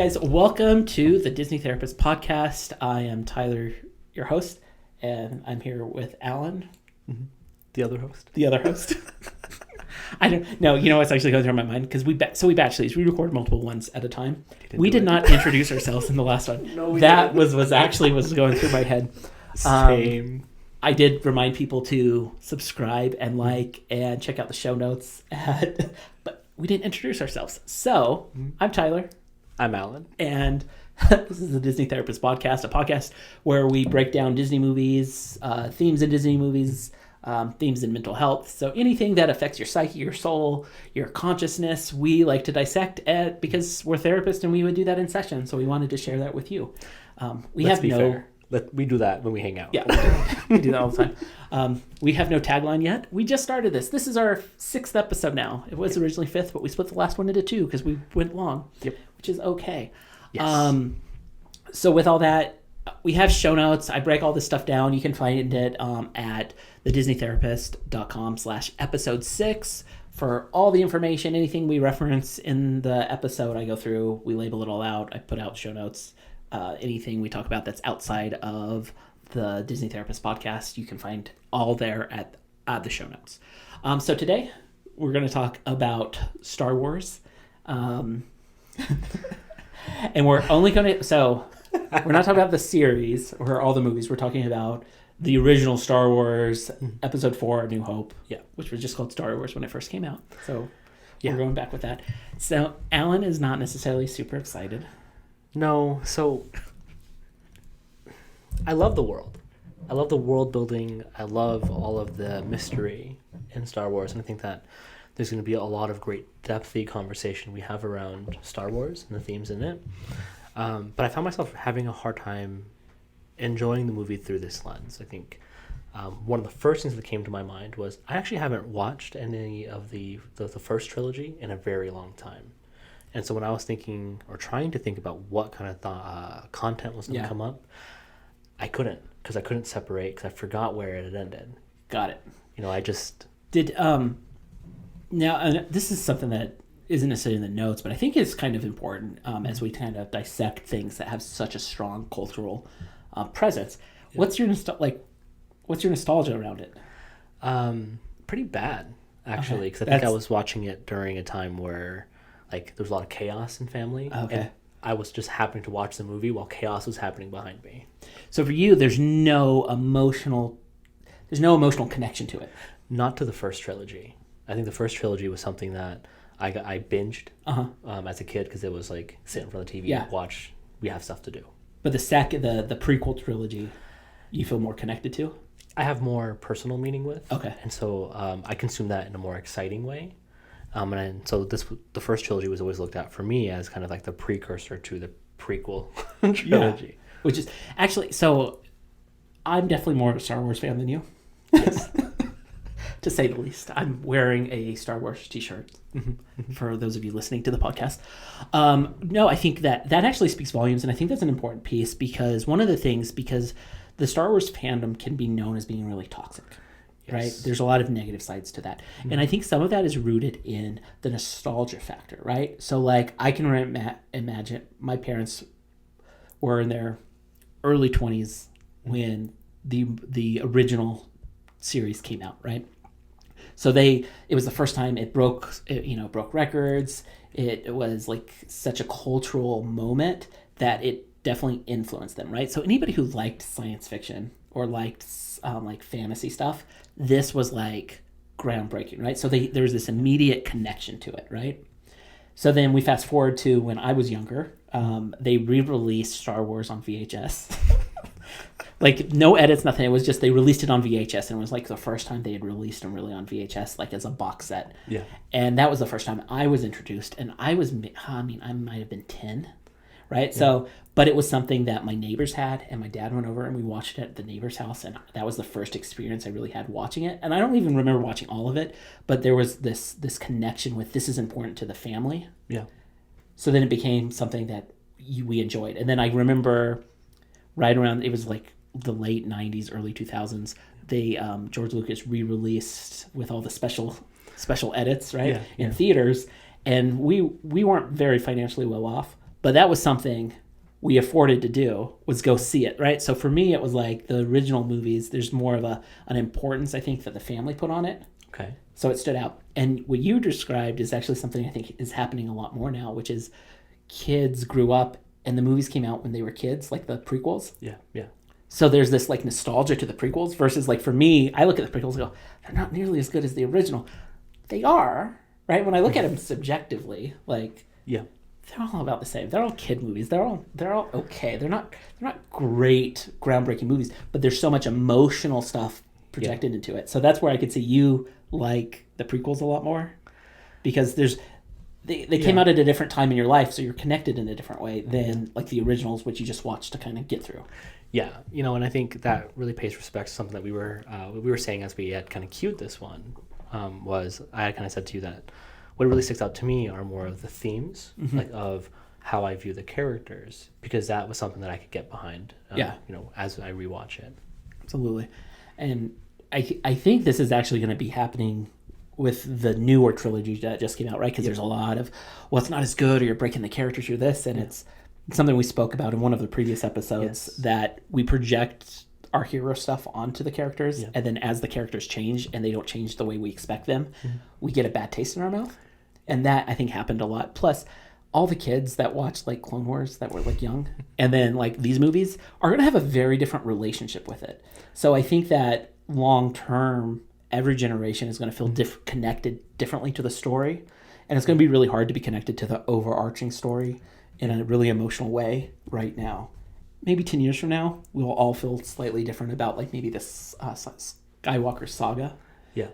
guys, welcome to the Disney Therapist Podcast. I am Tyler, your host, and I'm here with Alan. Mm-hmm. The other host. The other host. I don't know. You know what's actually going through my mind? Because we batch these. We record multiple ones at a time. We did not introduce ourselves in the last one. No, that was going through my head. Same. I did remind people to subscribe and like and check out the show notes. But we didn't introduce ourselves. So I'm Tyler. I'm Alan. And this is the Disney Therapist Podcast, a podcast where we break down Disney movies, themes in Disney movies, themes in mental health. So anything that affects your psyche, your soul, your consciousness, we like to dissect it because we're therapists and we would do that in session. So we wanted to share that with you. We do that when we hang out. Yeah, we do that all the time. We have no tagline yet. We just started this. This is our 6th episode now. It was originally 5th, but we split the last one into 2 because we went long. Yep. Which is okay. Yes. So with all that, we have show notes. I break all this stuff down. You can find it at thedisneytherapist.com/episode 6 for all the information. Anything we reference in the episode, I go through. We label it all out. I put out show notes. Anything we talk about that's outside of the Disney Therapist Podcast, you can find all there at the show notes. So today, we're going to talk about Star Wars. And we're only going to... So, we're not talking about the series or all the movies. We're talking about the original Star Wars, Episode 4, A New Hope, which was just called Star Wars when it first came out. So, we're going back with that. So, Alan is not necessarily super excited. No, so... I love the world. I love the world building. I love all of the mystery in Star Wars. And I think that there's going to be a lot of great depthy conversation we have around Star Wars and the themes in it. But I found myself having a hard time enjoying the movie through this lens. I think one of the first things that came to my mind was I actually haven't watched any of the first trilogy in a very long time. And so when I was thinking or trying to think about what kind of content was going to come up, I couldn't because I couldn't separate because I forgot where it had ended. Got it. You know, I just... Did... Now, this is something that isn't necessarily in the notes, but I think is kind of important as we kind of dissect things that have such a strong cultural presence. Yeah. What's your nostalgia around it? Pretty bad, actually, because I think I was watching it during a time where there was a lot of chaos in family. Okay. And I was just happening to watch the movie while chaos was happening behind me. So for you, there's no emotional connection to it. Not to the first trilogy. I think the first trilogy was something that I binged as a kid because it was like sit in front of the TV and watch. We have stuff to do. But the prequel trilogy, you feel more connected to? I have more personal meaning with. Okay. And so I consume that in a more exciting way. So the first trilogy was always looked at for me as kind of like the precursor to the prequel trilogy. Yeah. Which is actually, so I'm definitely more of a Star Wars fan than you. Yes. To say the least. I'm wearing a Star Wars t-shirt for those of you listening to the podcast. No, I think that actually speaks volumes, and I think that's an important piece because the Star Wars fandom can be known as being really toxic, right? There's a lot of negative sides to that. Mm-hmm. And I think some of that is rooted in the nostalgia factor, right? So I can imagine my parents were in their early 20s when the original series came out, right? So it was the first time it broke records. It was like such a cultural moment that it definitely influenced them, right? So anybody who liked science fiction or liked fantasy stuff, this was like groundbreaking, right? So there was this immediate connection to it, right? So then we fast forward to when I was younger. They re-released Star Wars on VHS. No edits, nothing. It was just they released it on VHS, and it was like the first time they had released them really on VHS, as a box set. Yeah. And that was the first time I was introduced, and I might have been 10, right? Yeah. So, but it was something that my neighbors had, and my dad went over and we watched it at the neighbor's house, and that was the first experience I really had watching it. And I don't even remember watching all of it, but there was this connection with this is important to the family. Yeah. So then it became something that we enjoyed. And then I remember right around, it was like the late 90s, early 2000s, they George Lucas re-released with all the special edits, right, in theaters. And we weren't very financially well off, but that was something we afforded to do, was go see it, right? So for me, it was like the original movies, there's more of an importance, I think, that the family put on it. Okay. So it stood out. And what you described is actually something I think is happening a lot more now, which is kids grew up and the movies came out when they were kids, like the prequels. Yeah, yeah. So there's this like nostalgia to the prequels versus like for me, I look at the prequels and go, they're not nearly as good as the original. They are, right? When I look at them subjectively, like yeah, they're all about the same. They're all kid movies. They're all okay. They're not great groundbreaking movies, but there's so much emotional stuff projected into it. So that's where I could see you like the prequels a lot more, because they came out at a different time in your life, so you're connected in a different way than like the originals, which you just watched to kind of get through. Yeah, and I think that really pays respect to something that we were saying as we had kind of cued this one, was I had kind of said to you that what really sticks out to me are more of the themes, like of how I view the characters, because that was something that I could get behind, as I rewatch it. Absolutely. And I think this is actually going to be happening with the newer trilogy that just came out, right? Because there's a lot of, well, it's not as good, or you're breaking the characters through this, and it's something we spoke about in one of the previous episodes, that we project our hero stuff onto the characters, and then as the characters change and they don't change the way we expect them, we get a bad taste in our mouth. And that, I think, happened a lot. Plus, all the kids that watched like Clone Wars that were like young, and then like these movies, are going to have a very different relationship with it. So I think that long term, every generation is going to feel connected differently to the story, and it's going to be really hard to be connected to the overarching story in a really emotional way right now. Maybe 10 years from now, we'll all feel slightly different about like maybe this Skywalker saga. Yeah.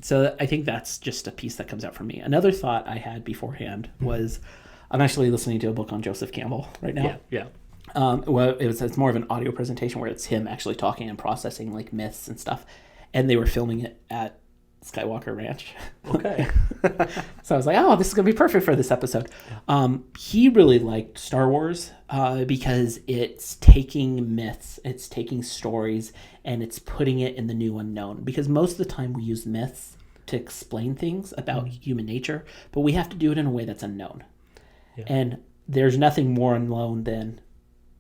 So I think that's just a piece that comes out from me. Another thought I had beforehand was, I'm actually listening to a book on Joseph Campbell right now. Yeah. Well, it's more of an audio presentation where it's him actually talking and processing like myths and stuff, and they were filming it at Skywalker Ranch. Okay. So I was like, oh, this is going to be perfect for this episode. He really liked Star Wars because it's taking myths, it's taking stories, and it's putting it in the new unknown. Because most of the time we use myths to explain things about human nature, but we have to do it in a way that's unknown. Yeah. And there's nothing more unknown than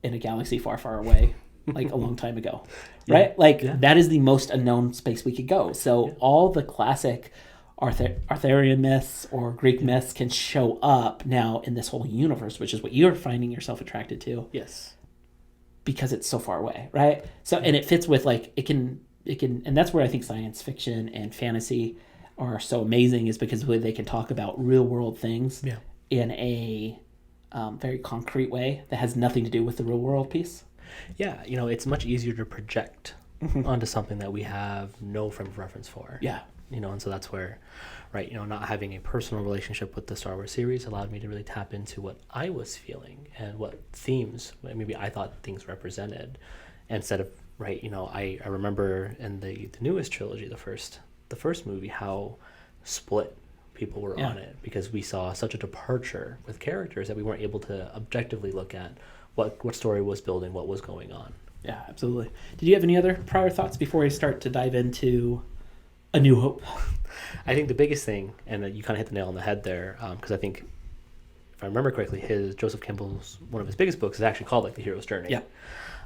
in a galaxy far, far away, like a long time ago. Right? That is the most unknown space we could go. So all the classic Arthurian myths or Greek myths can show up now in this whole universe, which is what you're finding yourself attracted to. Yes. Because it's so far away, right? So, and it fits with like, it can, and that's where I think science fiction and fantasy are so amazing, is because they can talk about real world things in a very concrete way that has nothing to do with the real world piece. Yeah, it's much easier to project onto something that we have no frame of reference for. Yeah. And so that's where, right, not having a personal relationship with the Star Wars series allowed me to really tap into what I was feeling and what themes maybe I thought things represented, instead of, right, I remember in the newest trilogy, the first movie, how split people were on it, because we saw such a departure with characters that we weren't able to objectively look at what story was building, what was going on. Yeah, absolutely. Did you have any other prior thoughts before we start to dive into A New Hope? I think the biggest thing, and you kind of hit the nail on the head there, because I think, if I remember correctly, Joseph Campbell's, one of his biggest books is actually called like The Hero's Journey. Yeah.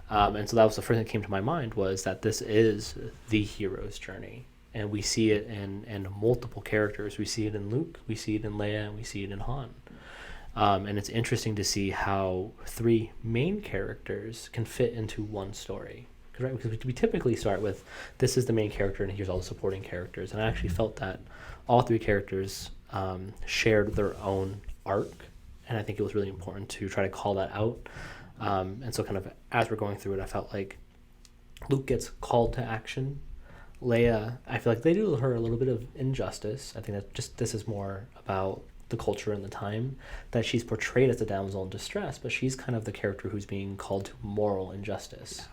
And so that was the first thing that came to my mind, was that this is the hero's journey. And we see it in multiple characters. We see it in Luke, we see it in Leia, and we see it in Han. And it's interesting to see how three main characters can fit into one story. Because we typically start with, this is the main character and here's all the supporting characters. And I actually felt that all three characters shared their own arc. And I think it was really important to try to call that out. And so kind of as we're going through it, I felt like Luke gets called to action. Leia, I feel like they do her a little bit of injustice. I think that just this is more about the culture and the time, that she's portrayed as a damsel in distress, but she's kind of the character who's being called to moral injustice.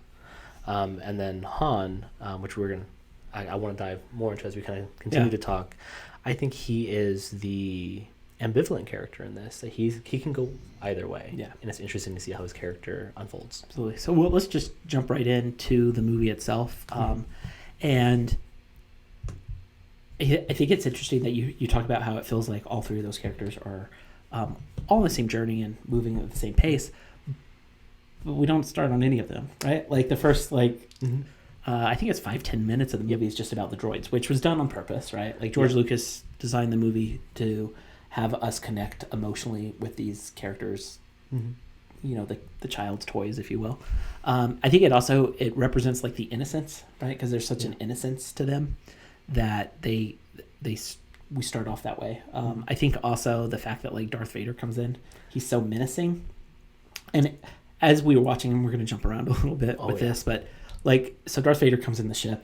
And then Han, which I want to dive more into as we kind of continue to talk. I think he is the ambivalent character in this, that he can go either way. Yeah. And it's interesting to see how his character unfolds. Absolutely. So let's just jump right into the movie itself. And I think it's interesting that you talk about how it feels like all three of those characters are all on the same journey and moving at the same pace. But we don't start on any of them, right? Like the first, I think it's 5-10 minutes of the movie is just about the droids, which was done on purpose, right? Like George Lucas designed the movie to have us connect emotionally with these characters, the child's toys, if you will. I think it represents like the innocence, right? Because there's such an innocence to them that we start off that way. I think also the fact that like Darth Vader comes in, he's so menacing. And as we were watching him, we're going to jump around a little bit this, but so Darth Vader comes in the ship,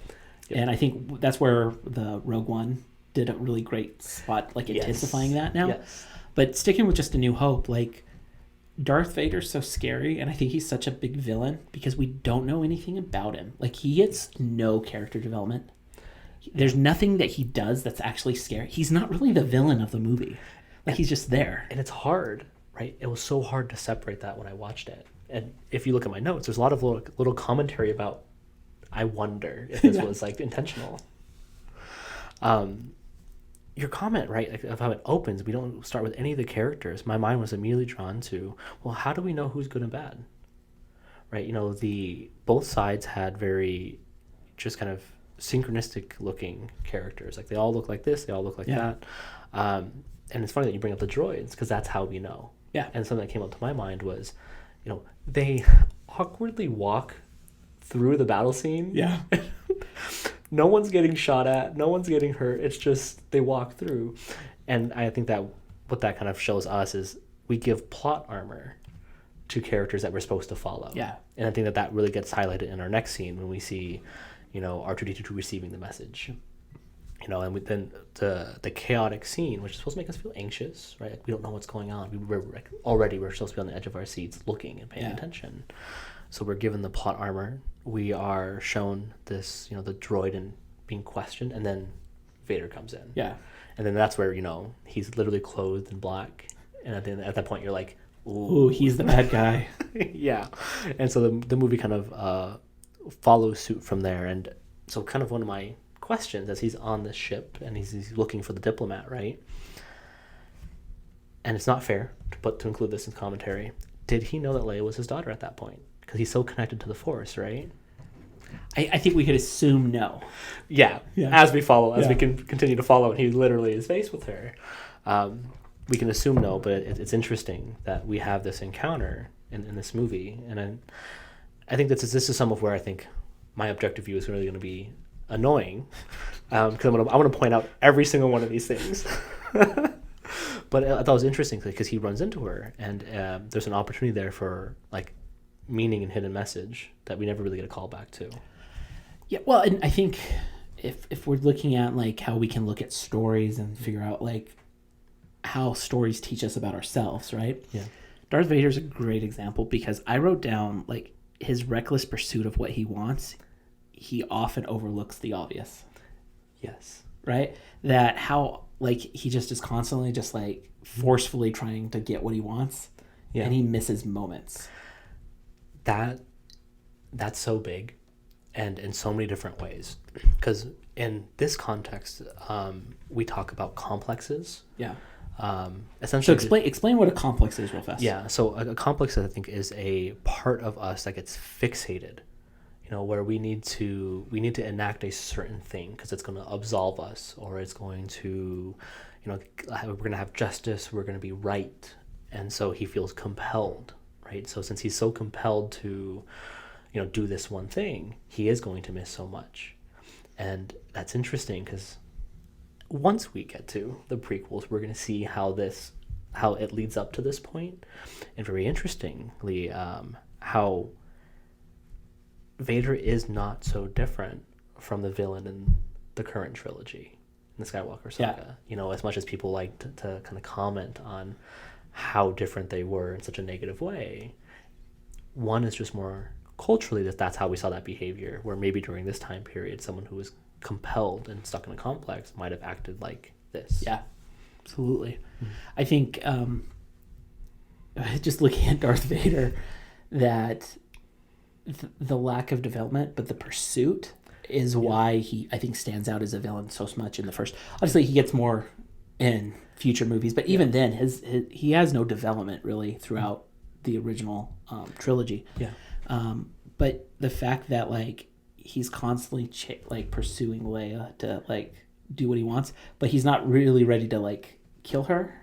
and I think that's where the Rogue One did a really great spot, like intensifying that now. Yes. But sticking with just A New Hope, like Darth Vader's so scary, and I think he's such a big villain because we don't know anything about him. Like he gets no character development. There's nothing that he does that's actually scary. He's not really the villain of the movie. Like he's just there. And it's hard, right? It was so hard to separate that when I watched it. And if you look at my notes, there's a lot of little commentary about, I wonder if this was like intentional. Your comment, right, like, of how it opens, we don't start with any of the characters. My mind was immediately drawn to, well, how do we know who's good and bad? Right? Both sides had very just kind of synchronistic looking characters. Like they all look like this, they all look like that. And it's funny that you bring up the droids because that's how we know. Yeah. And something that came up to my mind was, they awkwardly walk through the battle scene. Yeah. No one's getting shot at. No one's getting hurt. It's just they walk through. And I think that what that kind of shows us is we give plot armor to characters that we're supposed to follow. Yeah. And I think that really gets highlighted in our next scene when we see, R2-D2 receiving the message. And then the chaotic scene, which is supposed to make us feel anxious, right? Like we don't know what's going on. We're supposed to be on the edge of our seats looking and paying attention. So we're given the plot armor. We are shown this, the droid and being questioned, and then Vader comes in. Yeah. And then that's where, he's literally clothed in black. And at that point, you're like, ooh, he's the bad guy. Yeah. And so the movie kind of follows suit from there. And so kind of one of my questions as he's on this ship and he's looking for the diplomat, right? And it's not fair to include this in commentary. Did he know that Leia was his daughter at that point? Because he's so connected to the Force, right? I think we could assume no. Yeah. As we can continue to follow, and he literally is faced with her. We can assume no, but it's interesting that we have this encounter in this movie, and I think this is some of where I think my objective view is really going to be annoying, because I'm going to point out every single one of these things. But I thought it was interesting because he runs into her, and there's an opportunity there for like meaning and hidden message that we never really get a call back to. Yeah, well, and I think if we're looking at like how we can look at stories and figure out like how stories teach us about ourselves, right? Yeah. Darth Vader's a great example because I wrote down like his reckless pursuit of what he wants. He often overlooks the obvious. Yes. Right? That how like he just is constantly just like forcefully trying to get what he wants, and he misses moments. That's so big, and in so many different ways. Because in this context, we talk about complexes. Yeah. Essentially, so explain what a complex is real fast. Yeah. So a complex, I think, is a part of us that gets fixated. Where we need to enact a certain thing because it's going to absolve us, or it's going to, we're going to have justice, we're going to be right, and so he feels compelled, right? So since he's so compelled to, do this one thing, he is going to miss so much, and that's interesting because once we get to the prequels, we're going to see how it leads up to this point, and very interestingly, how Vader is not so different from the villain in the current trilogy, in the Skywalker saga. As much as people like to kind of comment on how different they were in such a negative way, one is just more culturally that's how we saw that behavior, where maybe during this time period, someone who was compelled and stuck in a complex might have acted like this. Yeah, absolutely. Mm-hmm. I think just looking at Darth Vader, that the lack of development, but the pursuit is why he, I think, stands out as a villain so much in the first. Obviously, he gets more in future movies. But even then, he has no development really throughout the original trilogy. Yeah. But the fact that like he's constantly like pursuing Leia to like do what he wants, but he's not really ready to like kill her.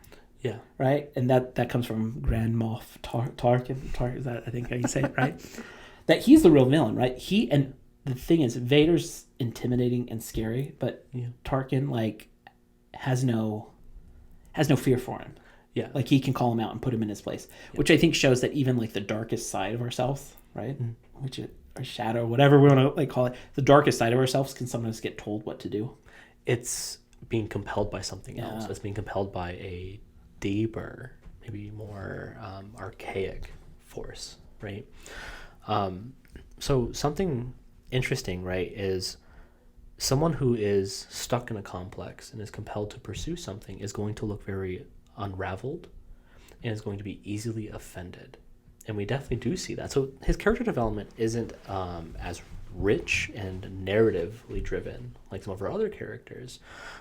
Yeah. Right? And that comes from Grand Moff Tarkin. Is that, I think, how you say it, right? That he's the real villain, right? And the thing is, Vader's intimidating and scary, but Tarkin, like, has no fear for him. Yeah. Like, he can call him out and put him in his place, which I think shows that even, like, the darkest side of ourselves, right? Mm-hmm. Which is our shadow, whatever we want to, like, call it, the darkest side of ourselves can sometimes get told what to do. It's being compelled by something else. It's being compelled by a deeper, maybe more archaic force, right? So something interesting, right, is someone who is stuck in a complex and is compelled to pursue something is going to look very unraveled and is going to be easily offended. And we definitely do see that. So his character development isn't as rich and narratively driven like some of our other characters,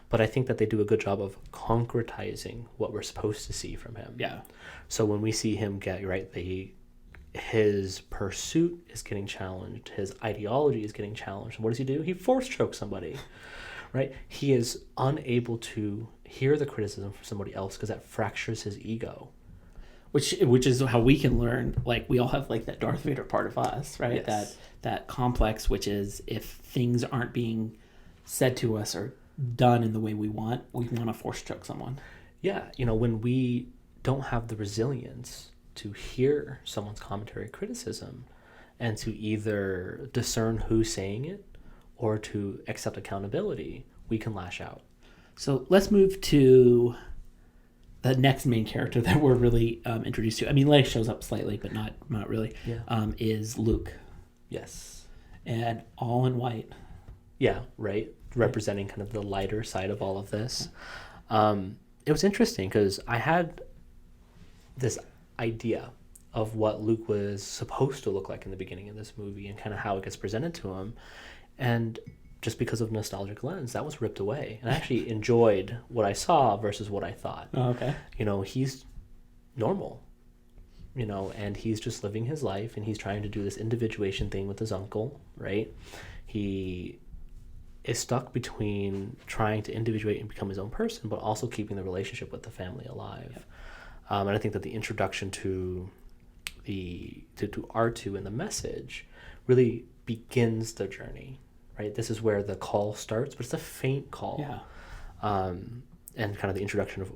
but I think that they do a good job of concretizing what we're supposed to see from him. Yeah. So when we see him get his pursuit is getting challenged, his ideology is getting challenged. What does he do? He force chokes somebody, right? He is unable to hear the criticism from somebody else because that fractures his ego. Which is how we can learn. Like, we all have like that Darth Vader part of us, right? Yes. That complex, which is if things aren't being said to us or done in the way we want to force choke someone. Yeah, when we don't have the resilience to hear someone's commentary criticism and to either discern who's saying it or to accept accountability, we can lash out. So let's move to the next main character that we're really introduced to. I mean, Leia shows up slightly, but not really. Yeah. Is Luke. Yes. And all in white. Yeah, right. Representing kind of the lighter side of all of this. It was interesting because I had this idea of what Luke was supposed to look like in the beginning of this movie and kind of how it gets presented to him. And just because of nostalgic lens, that was ripped away. And I actually enjoyed what I saw versus what I thought. Oh, okay. He's normal, and he's just living his life, and he's trying to do this individuation thing with his uncle, right? He is stuck between trying to individuate and become his own person, but also keeping the relationship with the family alive. Yep. And I think that the introduction to R2 and the message really begins the journey. Right, this is where the call starts, but it's a faint call. Yeah. And kind of the introduction of,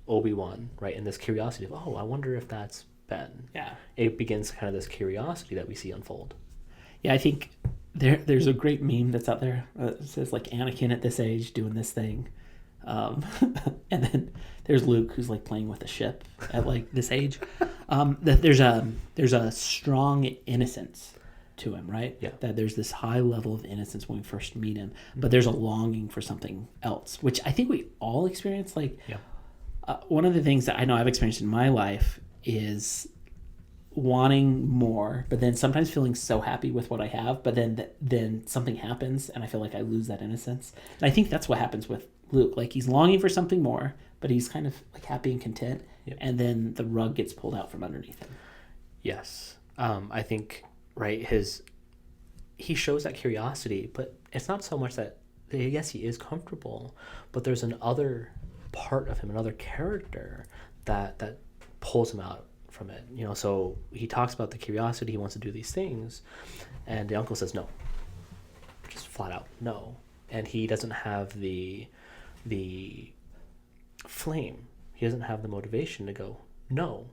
Obi-Wan, right, and this curiosity of, I wonder if that's Ben. Yeah. It begins kind of this curiosity that we see unfold. Yeah, I think there's a great meme that's out there. It says like Anakin at this age doing this thing, and then there's Luke who's like playing with a ship at like this age. There's a strong innocence to him, right? Yeah. That there's this high level of innocence when we first meet him, but there's a longing for something else, which I think we all experience. Like, one of the things that I know I've experienced in my life is wanting more, but then sometimes feeling so happy with what I have, but then something happens and I feel like I lose that innocence. And I think that's what happens with Luke. Like, he's longing for something more, but he's kind of like happy and content, and then the rug gets pulled out from underneath him. Yes. I think, right, he shows that curiosity, but it's not so much that, yes, he is comfortable, but there's another part of him, another character that pulls him out from it. So he talks about the curiosity, he wants to do these things, and the uncle says no, just flat out no, and he doesn't have the flame, he doesn't have the motivation to go, no,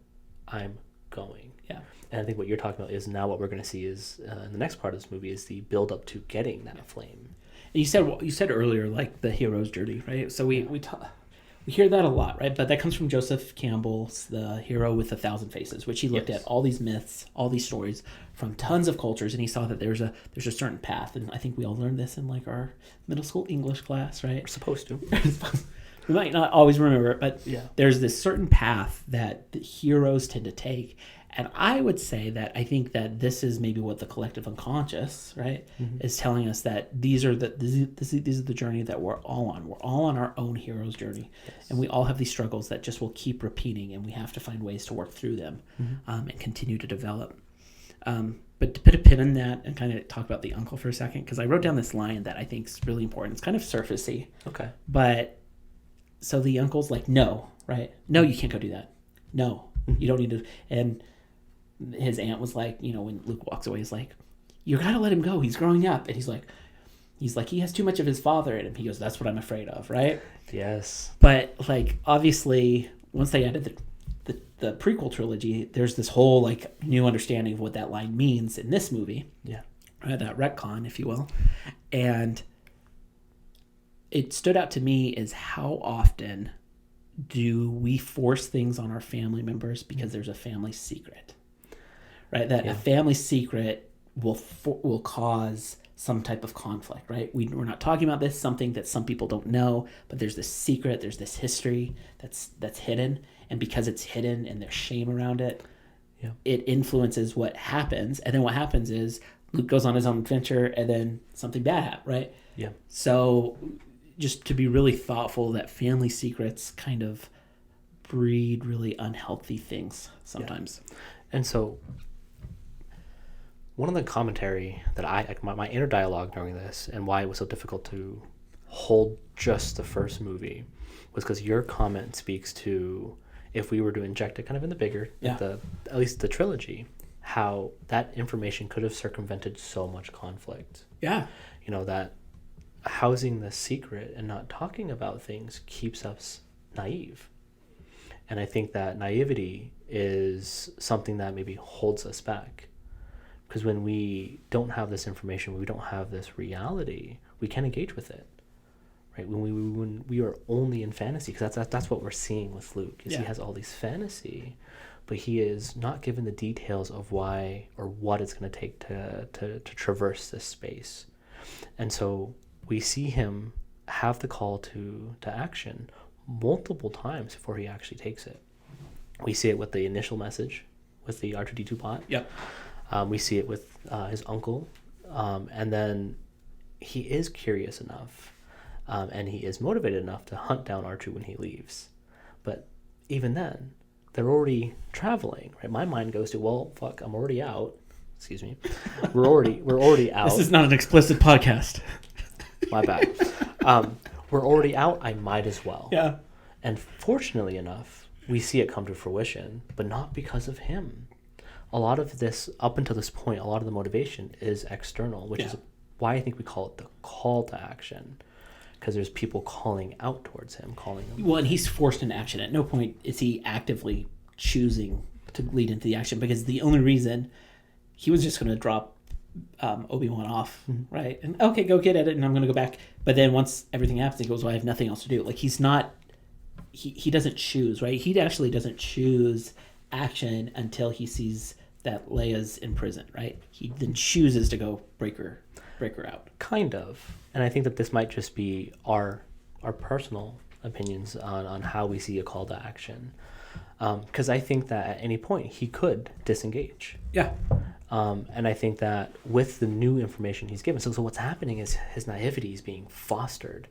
I'm going. Yeah. And I think what you're talking about is now what we're going to see is in the next part of this movie is the build up to getting that flame. And you said earlier, like the hero's journey, right? So we hear that a lot, right? But that comes from Joseph Campbell's The Hero with 1,000 Faces, which he looked at all these myths, all these stories from tons of cultures, and he saw that there's a certain path. And I think we all learned this in like our middle school English class, right? We're supposed to. We might not always remember it, but there's this certain path that the heroes tend to take. And I would say that I think that this is maybe what the collective unconscious, right, is telling us, that these are the journey that we're all on. We're all on our own hero's journey. Yes. And we all have these struggles that just will keep repeating, and we have to find ways to work through them and continue to develop. But to put a pin in that and kind of talk about the uncle for a second, because I wrote down this line that I think is really important. It's kind of surfacey. Okay. But so the uncle's like, no, right? No, you can't go do that. No, you don't need to. And his aunt was like, when Luke walks away, he's like, you gotta let him go. He's growing up. And he's like, he has too much of his father in him. He goes, that's what I'm afraid of, right? Yes. But like, obviously, once they added the prequel trilogy, there's this whole like new understanding of what that line means in this movie. Yeah. Right, that retcon, if you will. And it stood out to me is how often do we force things on our family members because there's a family secret, right? That a family secret will cause some type of conflict, right? We're not talking about this, something that some people don't know, but there's this secret, there's this history that's hidden, and because it's hidden and there's shame around it, it influences what happens. And then what happens is Luke goes on his own adventure, and then something bad happens, right? Yeah. So just to be really thoughtful that family secrets kind of breed really unhealthy things sometimes. Yeah. And so one of the commentary that my inner dialogue during this, and why it was so difficult to hold just the first movie, was because your comment speaks to, if we were to inject it kind of in the bigger, at least the trilogy, how that information could have circumvented so much conflict. Yeah. That housing the secret and not talking about things keeps us naive. And I think that naivety is something that maybe holds us back. Because when we don't have this information, we don't have this reality, we can't engage with it. Right? When we are only in fantasy, because that's what we're seeing with Luke, is he has all these fantasy, but he is not given the details of why or what it's going to take to traverse this space. And so we see him have the call to action multiple times before he actually takes it. We see it with the initial message with the R2-D2 bot. Yep. We see it with his uncle. And then he is curious enough and he is motivated enough to hunt down R2 when he leaves. But even then, they're already traveling, right? My mind goes to, well, fuck, I'm already out. Excuse me. We're already out. This is not an explicit podcast. My bad. We're already out. I might as well. Yeah. And fortunately enough, we see it come to fruition, but not because of him. A lot of this, up until this point, a lot of the motivation is external, which is why I think we call it the call to action, because there's people calling out towards him, calling him. Well, and he's forced into action. At no point is he actively choosing to lead into the action, because the only reason he was just going to drop Obi-Wan off, right? And okay, go get at it, and I'm going to go back. But then once everything happens, he goes, well, I have nothing else to do. Like, he's not, he doesn't choose, right? He actually doesn't choose action until he sees that Leia's in prison, right? He then chooses to go break her out. Kind of. And I think that this might just be our personal opinions on how we see a call to action. Because I think that at any point he could disengage. Yeah. And I think that with the new information he's given, so what's happening is his naivety is being fostered,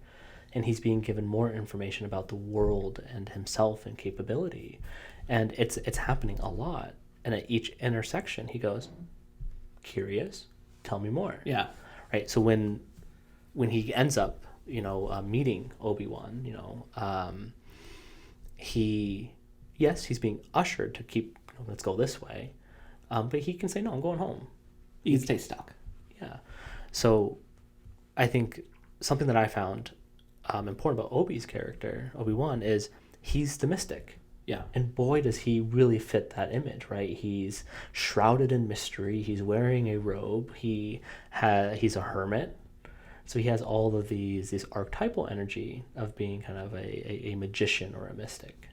and he's being given more information about the world and himself and capability. And it's happening a lot. And at each intersection, he goes, curious, tell me more. Yeah. Right. So when he ends up, meeting Obi-Wan, he's being ushered to keep, let's go this way. But he can say, no, I'm going home. He can stay stuck. Yeah. So I think something that I found important about Obi's character, Obi-Wan, is he's the mystic. Yeah. And boy, does he really fit that image, right? He's shrouded in mystery. He's wearing a robe. He's a hermit. So he has all of these archetypal energy of being kind of a magician or a mystic.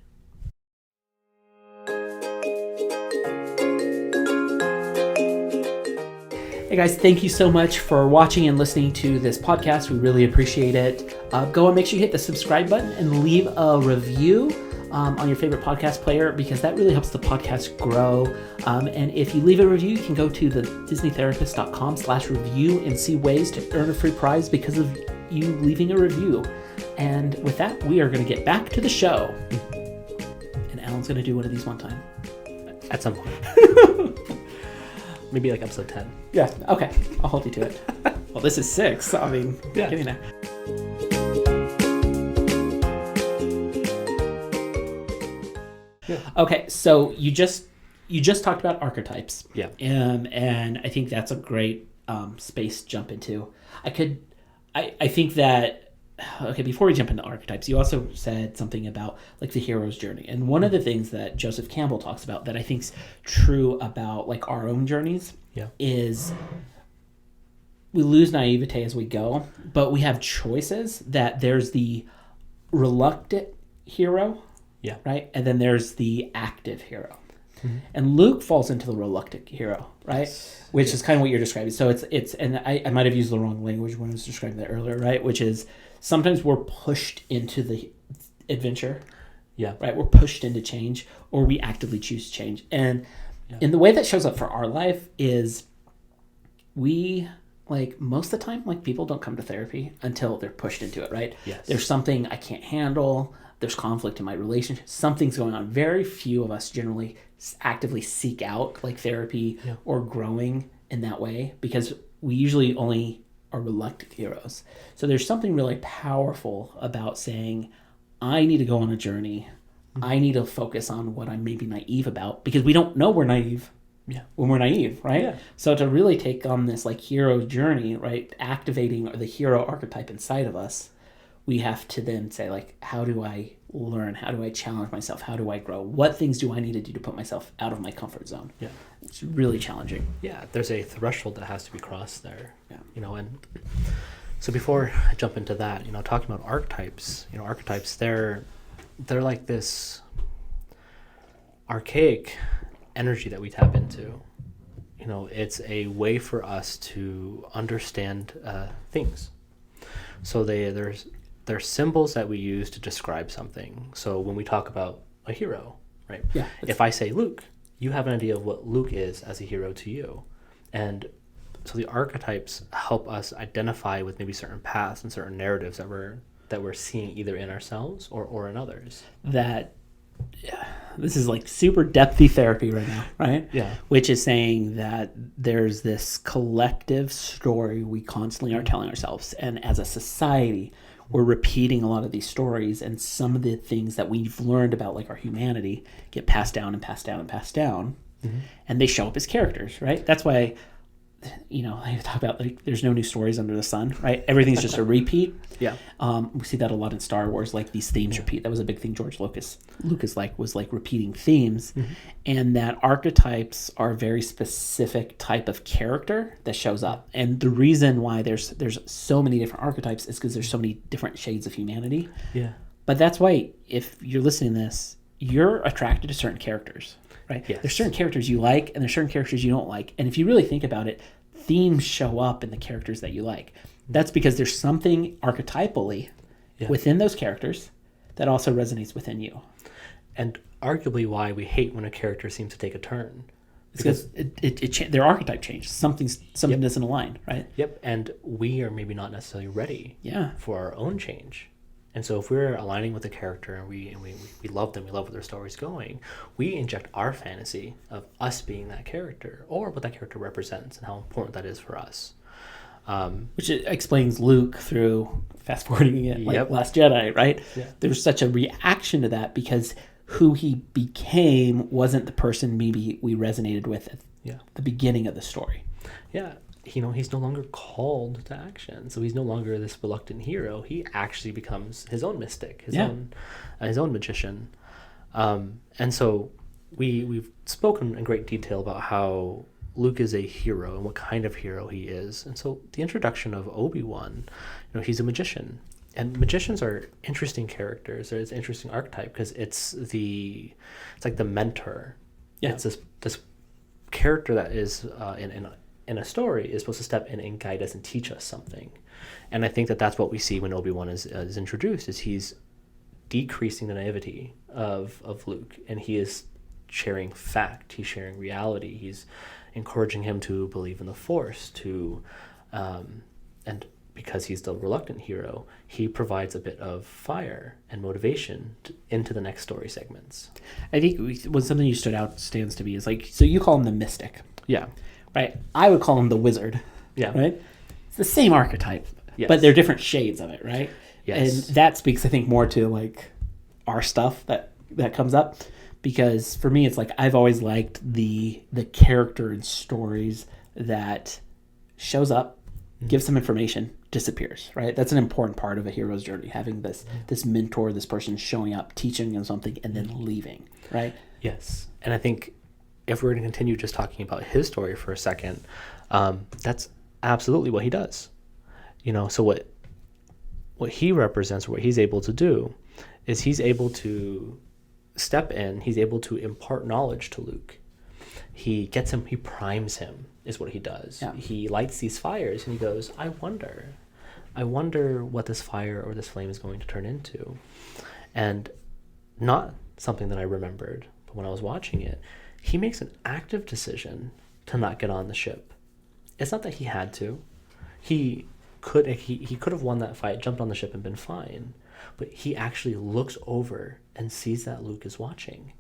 Hey guys, thank you so much for watching and listening to this podcast. We really appreciate it. Go and make sure you hit the subscribe button and leave a review. on your favorite podcast player, because that really helps the podcast grow. And if you leave a review, you can go to the disneytherapist.com/review and see ways to earn a free prize because of you leaving a review. And with that, we are going to get back to the show. And Alan's going to do one of these one time. At some point. Maybe like episode 10. Yeah, okay. I'll hold you to it. Well, this is 6. So, I mean, yeah. Getting there. Yeah. Okay, so you just talked about archetypes. Yeah. And I think that's a great space to jump into. I think that, okay, before we jump into archetypes, you also said something about like the hero's journey. And one of the things that Joseph Campbell talks about that I think's true about like our own journeys is we lose naivete as we go, but we have choices. That there's the reluctant hero, right? And then there's the active hero. Mm-hmm. And Luke falls into the reluctant hero, right? Yes. Which is kind of what you're describing. So it's and I might have used the wrong language when I was describing that earlier, right? Which is sometimes we're pushed into the adventure, right? We're pushed into change, or we actively choose change. And in the way that shows up for our life is we, like most of the time, like people don't come to therapy until they're pushed into it, right? Yes. There's something I can't handle. There's conflict in my relationship. Something's going on. Very few of us generally actively seek out like therapy or growing in that way, because we usually only are reluctant heroes. So there's something really powerful about saying, I need to go on a journey. Mm-hmm. I need to focus on what I'm maybe naive about, because we don't know we're naive when we're naive, right? Yeah. So to really take on this like hero journey, right, activating the hero archetype inside of us, we have to then say, like, how do I learn? How do I challenge myself? How do I grow? What things do I need to do to put myself out of my comfort zone? Yeah. It's really challenging. Yeah, there's a threshold that has to be crossed there. Yeah. And so before I jump into that, talking about archetypes, archetypes, they're like this archaic energy that we tap into. It's a way for us to understand things. So there's symbols that we use to describe something. So when we talk about a hero, right? Yeah. If I say Luke, you have an idea of what Luke is as a hero to you. And so the archetypes help us identify with maybe certain paths and certain narratives that we're seeing either in ourselves or in others. This is like super depthy therapy right now, right? Yeah. Which is saying that there's this collective story we constantly are telling ourselves. And as a society, we're repeating a lot of these stories, and some of the things that we've learned about like our humanity get passed down and passed down and passed down. Mm-hmm. And they show up as characters, right? That's why, I talk about like there's no new stories under the sun, right? Everything's just a repeat. Yeah. We see that a lot in Star Wars, like these themes repeat. That was a big thing George Lucas was repeating themes. Mm-hmm. And that archetypes are a very specific type of character that shows up. And the reason why there's so many different archetypes is because there's so many different shades of humanity. Yeah. But that's why if you're listening to this, you're attracted to certain characters, right? Yes. There's certain characters you like, and there's certain characters you don't like. And if you really think about it, themes show up in the characters that you like. That's because there's something archetypally within those characters that also resonates within you. And arguably why we hate when a character seems to take a turn. Because their archetype changes. Something doesn't align, right? Yep, and we are maybe not necessarily ready for our own change. And so if we're aligning with a character and we love them, we love where their story's going, we inject our fantasy of us being that character or what that character represents and how important that is for us. Which explains Luke through fast-forwarding it, like Last Jedi, right? Yeah. There's such a reaction to that because who he became wasn't the person maybe we resonated with at the beginning of the story. Yeah. He's no longer called to action, so he's no longer this reluctant hero. He actually becomes his own mystic, his own magician. And so we've spoken in great detail about how Luke is a hero and what kind of hero he is. And so the introduction of Obi-Wan, he's a magician. And magicians are interesting characters. It's an interesting archetype because it's like the mentor. Yeah. It's this character that is in a story is supposed to step in and guide us and teach us something. And I think that that's what we see when Obi-Wan is introduced, is he's decreasing the naivety of Luke, and he is sharing fact. He's sharing reality. He's encouraging him to believe in the Force. And because he's the reluctant hero, he provides a bit of fire and motivation into the next story segments. I think something you stands to be is like, so you call him the mystic. Yeah. Right? I would call him the wizard. Yeah. Right? It's the same archetype, Yes. but they're different shades of it, right? Yes. And that speaks, I think, more to like our stuff that comes up, because for me, it's like I've always liked the character and stories that shows up, gives some information, disappears, right? That's an important part of a hero's journey, having this mentor, this person showing up, teaching them something, and then leaving, right? Yes. And I think if we're going to continue just talking about his story for a second, that's absolutely what he does. So what he represents, or what he's able to do, is he's able to step in, he's able to impart knowledge to Luke. He primes him, is what he does. Yeah. He lights these fires and he goes, I wonder what this fire or this flame is going to turn into. And not something that I remembered, but when I was watching it, he makes an active decision to not get on the ship. It's not that he had to. He could have won that fight, jumped on the ship and been fine. But he actually looks over and sees that Luke is watching.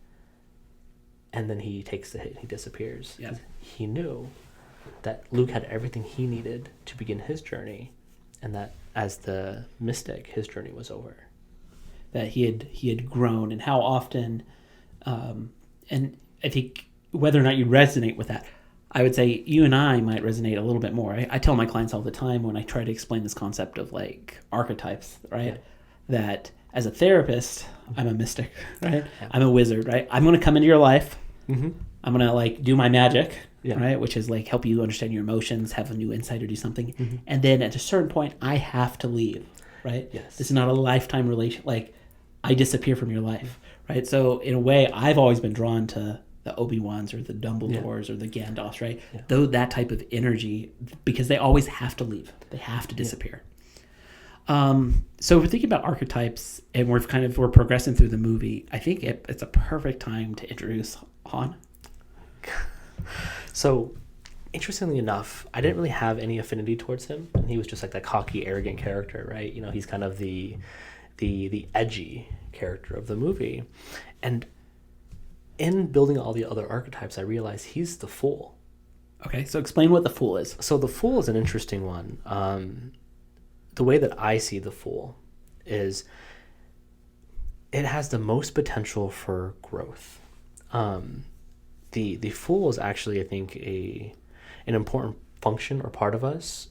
And then he takes the hit and he disappears. Yeah. He knew that Luke had everything he needed to begin his journey, and that as the mystic, his journey was over. That he had grown, and how often, and I think whether or not you resonate with that, I would say you and I might resonate a little bit more. I tell my clients all the time when I try to explain this concept of like archetypes, right? Yeah. That as a therapist, I'm a mystic, right? Yeah. I'm a wizard, right? I'm going to come into your life. Mm-hmm. I'm going to like do my magic, Yeah. right? Which is like help you understand your emotions, have a new insight, or do something. Mm-hmm. And then at a certain point, I have to leave, right? Yes. This is not a lifetime relation. Like I disappear from your life, right? So in a way, I've always been drawn to the Obi-Wans or the Dumbledores or the Gandalfs, right? Yeah. Though that type of energy, because they always have to leave. They have to disappear. So we're thinking about archetypes, and we're progressing through the movie. I think it's a perfect time to introduce Han. So, interestingly enough, I didn't really have any affinity towards him, and he was just like that cocky, arrogant character, right? He's kind of the edgy character of the movie, and in building all the other archetypes, I realized he's the fool. Okay, so explain what the Fool is. So the fool is an interesting one. The way that I see the fool is it has the most potential for growth. The fool is actually, I think, an important function or part of us,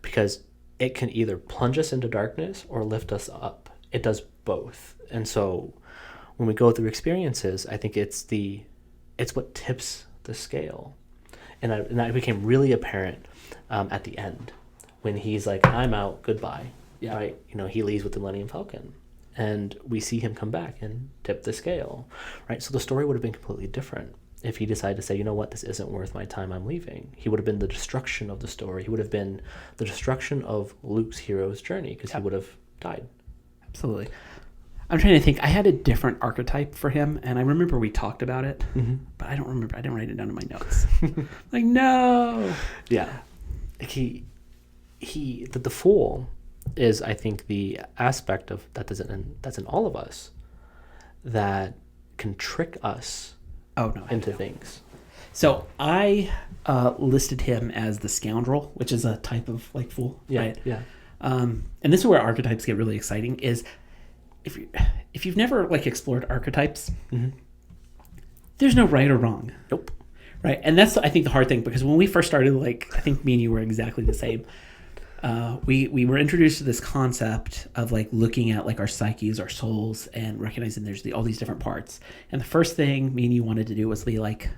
because it can either plunge us into darkness or lift us up. It does both. And so when we go through experiences, I think it's what tips the scale. And that became really apparent at the end when he's like, I'm out, goodbye. Yeah. Right? He leaves with the Millennium Falcon. And we see him come back and tip the scale. Right? So the story would have been completely different if he decided to say, you know what, this isn't worth my time, I'm leaving. He would have been the destruction of the story. He would have been the destruction of Luke's hero's journey, because he would have died. Absolutely. I'm trying to think. I had a different archetype for him, and I remember we talked about it, but I don't remember. I didn't write it down in my notes. Like, no. Yeah. The fool is, I think, the aspect of that's in all of us that can trick us into things. So I listed him as the Scoundrel, which is a type of like fool. Yeah. Right? Yeah. And this is where archetypes get really exciting. Is if you've never like explored archetypes, there's no right or wrong. Nope. Right. And that's, I think, the hard thing, because when we first started, like, I think me and you were exactly the same. We were introduced to this concept of like looking at like our psyches, our souls, and recognizing there's all these different parts. And the first thing me and you wanted to do was be like,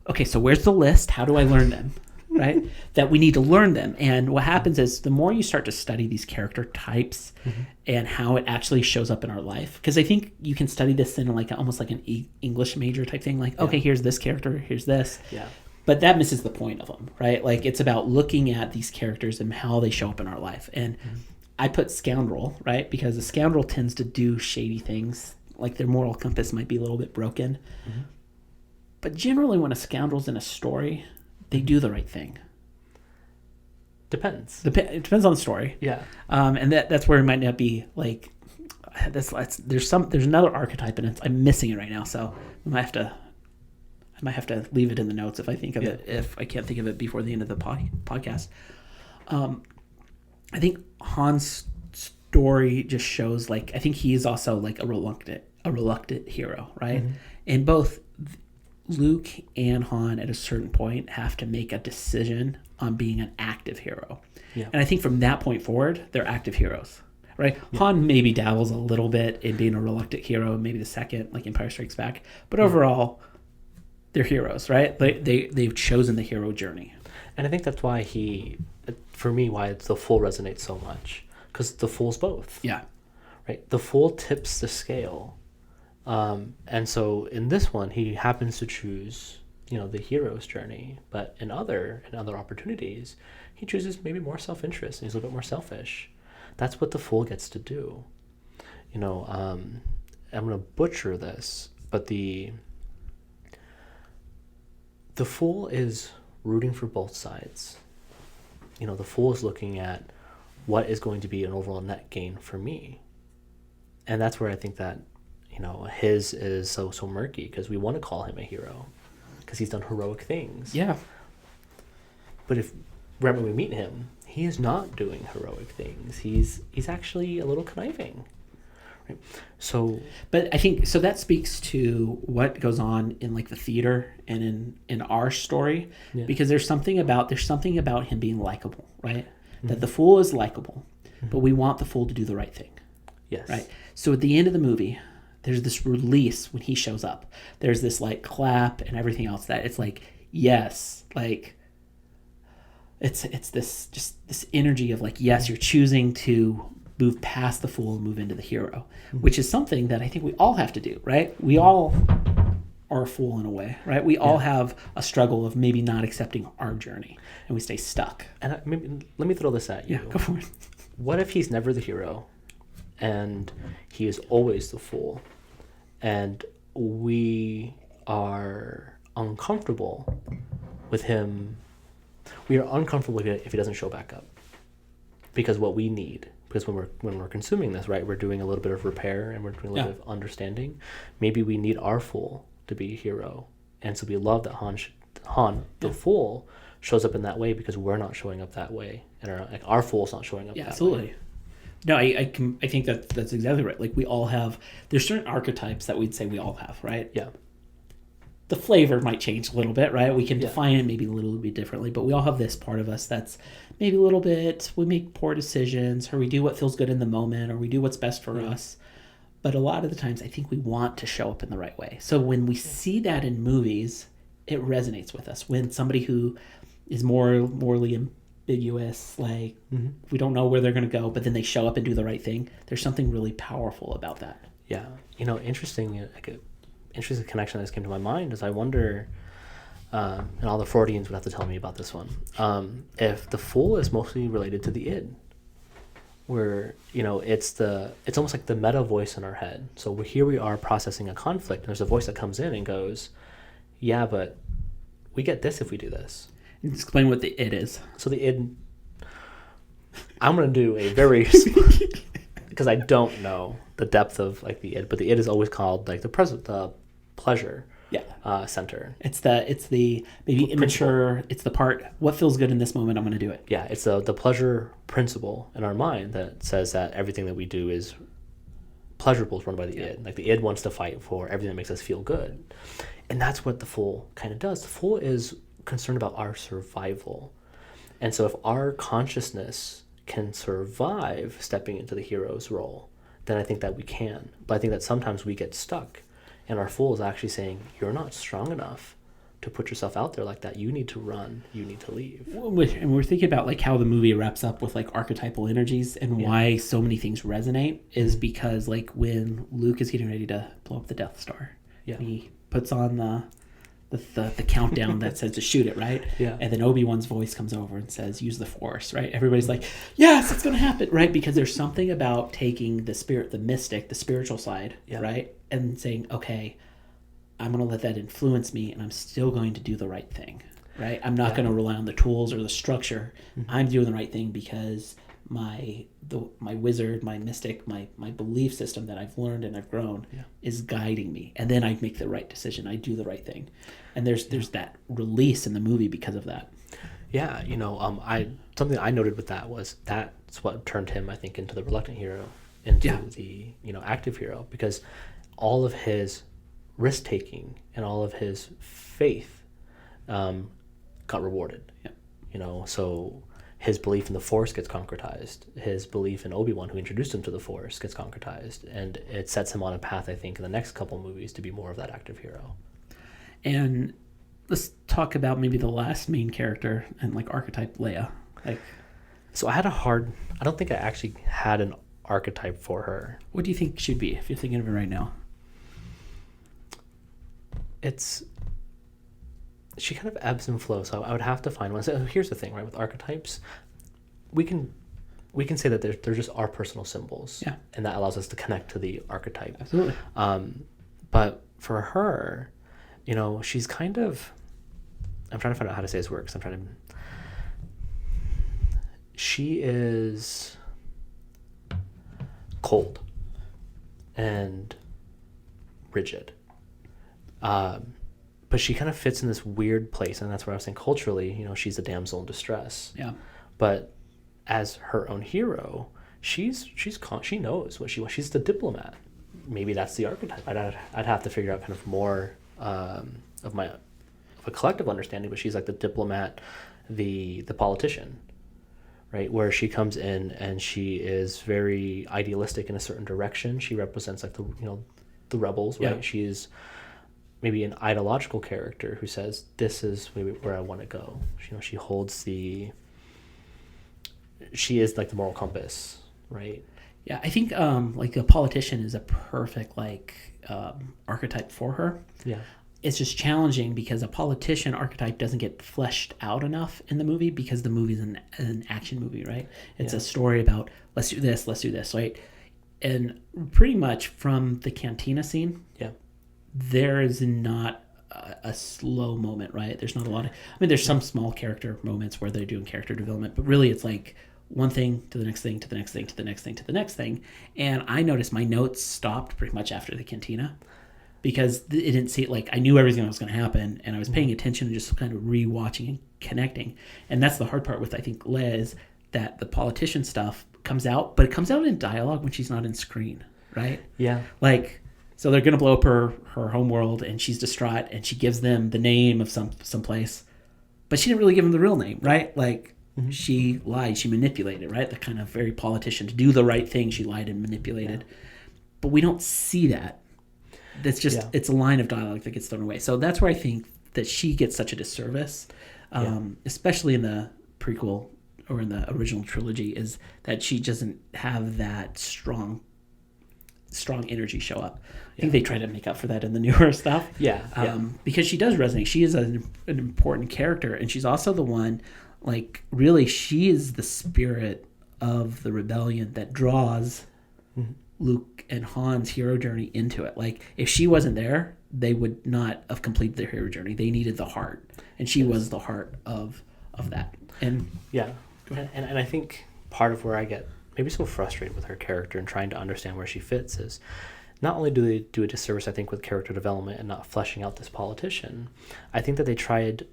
okay, so where's the list? How do I learn them? Right? That we need to learn them. And what happens is the more you start to study these character types and how it actually shows up in our life, because I think you can study this in like almost like an English major type thing. Like, okay, here's this character, here's this. Yeah. But that misses the point of them, right? Like, it's about looking at these characters and how they show up in our life. And I put Scoundrel, right? Because a scoundrel tends to do shady things. Like their moral compass might be a little bit broken. Mm-hmm. But generally when a scoundrel's in a story, they do the right thing. Depends. It depends on the story. Yeah. And that's where it might not be like there's another archetype and I'm missing it right now, so I might have to leave it in the notes if I think of it, if I can't think of it before the end of the podcast. I think Han's story just shows like I think he's also like a reluctant hero, right? Mm-hmm. And both Luke and Han at a certain point have to make a decision on being an active hero. Yeah. And I think from that point forward, they're active heroes, right? Yeah. Han maybe dabbles a little bit in being a reluctant hero, maybe the second, like Empire Strikes Back. But overall, they're heroes, right? They've chosen the hero journey. And I think that's why why the Fool resonates so much. Because the Fool's both. Yeah. Right? The Fool tips the scale. And so in this one, he happens to choose, the hero's journey. But in other opportunities, he chooses maybe more self-interest and he's a little bit more selfish. That's what the Fool gets to do. I'm going to butcher this, but the Fool is rooting for both sides. The Fool is looking at what is going to be an overall net gain for me. And that's where I think that, his is so murky because we want to call him a hero because he's done heroic things. Yeah. But right when we meet him, he is not doing heroic things. He's actually a little conniving. Right? So, but I think so that speaks to what goes on in like the theater and in our story, because there's something about him being likable, right? Mm-hmm. That the Fool is likable, but we want the Fool to do the right thing. Yes. Right. So at the end of the movie, there's this release when he shows up. There's this like clap and everything else that it's like, yes, like it's this energy of like, yes, you're choosing to move past the Fool and move into the hero, which is something that I think we all have to do, right? We all are a fool in a way, right? We all have a struggle of maybe not accepting our journey and we stay stuck. And let me throw this at you. Yeah, go for it. What if he's never the hero and he is always the Fool and we are uncomfortable with him? We are uncomfortable if he doesn't show back up because what we need, because when we're consuming this, right, we're doing a little bit of repair and we're doing a little bit of understanding. Maybe we need our Fool to be a hero, and so we love that Han the Fool shows up in that way because we're not showing up that way, and our Fool's not showing up. Yeah, that absolutely. Way. No, I think that's exactly right. Like we all have, there's certain archetypes that we'd say we all have, right? Yeah. The flavor might change a little bit, right? We can define it maybe a little bit differently, but we all have this part of us that's maybe a little bit, we make poor decisions, or we do what feels good in the moment, or we do what's best for us. But a lot of the times, I think we want to show up in the right way. So when we see that in movies, it resonates with us. When somebody who is more morally ambiguous, like we don't know where they're going to go, but then they show up and do the right thing, there's something really powerful about that. Yeah. Interesting connection that just came to my mind is I wonder, and all the Freudians would have to tell me about this one, if the Fool is mostly related to the id, where it's almost like the meta voice in our head. So here we are processing a conflict, and there's a voice that comes in and goes, yeah, but we get this if we do this. Explain what the id is. So the id, I'm going to do a very because I don't know the depth of like the id, but the id is always called like the pleasure center. It's the maybe immature. It's the part, what feels good in this moment, I'm going to do it. Yeah, it's the pleasure principle in our mind that says that everything that we do is pleasurable is run by the id. Like the id wants to fight for everything that makes us feel good. And that's what the Fool kind of does. The Fool is concerned about our survival. And so if our consciousness can survive stepping into the hero's role, then I think that we can. But I think that sometimes we get stuck. And our Fool is actually saying, you're not strong enough to put yourself out there like that. You need to run. You need to leave. And we're thinking about like how the movie wraps up with like archetypal energies and why so many things resonate is because like when Luke is getting ready to blow up the Death Star, he puts on the countdown that says to shoot it, right? Yeah. And then Obi-Wan's voice comes over and says, use the Force, right? Everybody's like, yes, it's going to happen, right? Because there's something about taking the spirit, the mystic, the spiritual side, right? And saying, okay, I'm going to let that influence me, and I'm still going to do the right thing, right? I'm not going to rely on the tools or the structure. I'm doing the right thing because my wizard, my mystic, my belief system that I've learned and I've grown is guiding me, and then I make the right decision. I do the right thing, and there's that release in the movie because of that. Yeah, something I noted with that was that's what turned him, I think, into the reluctant hero, into the active hero, because all of his risk taking and all of his faith got rewarded. So his belief in the Force gets concretized. His belief in Obi-Wan, who introduced him to the Force, gets concretized. And it sets him on a path, I think, in the next couple movies to be more of that active hero. And let's talk about maybe the last main character and like archetype, Lea. So I don't think I actually had an archetype for her. What do you think should be, if you're thinking of it right now? She kind of ebbs and flows, so I would have to find one. So here's the thing, right? With archetypes, we can say that they're just our personal symbols, and that allows us to connect to the archetype. Absolutely. But for her, she's kind of. I'm trying to find out how to say this works. She is cold and rigid. But she kind of fits in this weird place, and that's where I was saying culturally, she's a damsel in distress. Yeah. But as her own hero, she knows what she wants. She's the diplomat. Maybe that's the archetype. I'd have to figure out kind of more of a collective understanding. But she's like the diplomat, the politician, right? Where she comes in and she is very idealistic in a certain direction. She represents like the rebels, right? She's maybe an ideological character who says, this is maybe where I want to go. She holds she is like the moral compass, right? Yeah, I think like a politician is a perfect archetype for her. Yeah. It's just challenging because a politician archetype doesn't get fleshed out enough in the movie because the movie's an action movie, right? It's a story about let's do this, right? And pretty much from the cantina scene, there is not a slow moment, right? There's not a lot of, there's some small character moments where they're doing character development, but really it's like one thing to the next thing, to the next thing, to the next thing, to the next thing. And I noticed my notes stopped pretty much after the cantina because it didn't see it, like I knew everything that was going to happen and I was paying attention and just kind of rewatching and connecting. And that's the hard part with, I think, Lea, is that the politician stuff comes out, but it comes out in dialogue when she's not in screen, right? Yeah. So they're going to blow up her home world, and she's distraught, and she gives them the name of some place. But she didn't really give them the real name, right? She lied, she manipulated, right? The kind of very politician. To do the right thing, she lied and manipulated. Yeah. But we don't see that. That's just, it's a line of dialogue that gets thrown away. So that's where I think that she gets such a disservice, especially in the prequel or in the original trilogy, is that she doesn't have that strong energy show up. I think they try to make up for that in the newer stuff. Because she does resonate. She is an important character, and she's also the one, really, she is the spirit of the rebellion that draws Luke and Han's hero journey into it. If she wasn't there, they would not have completed their hero journey. They needed the heart, and she was the heart of that. And and I think part of where I get maybe so frustrated with her character and trying to understand where she fits is not only do they do a disservice, I think, with character development and not fleshing out this politician, I think that they tried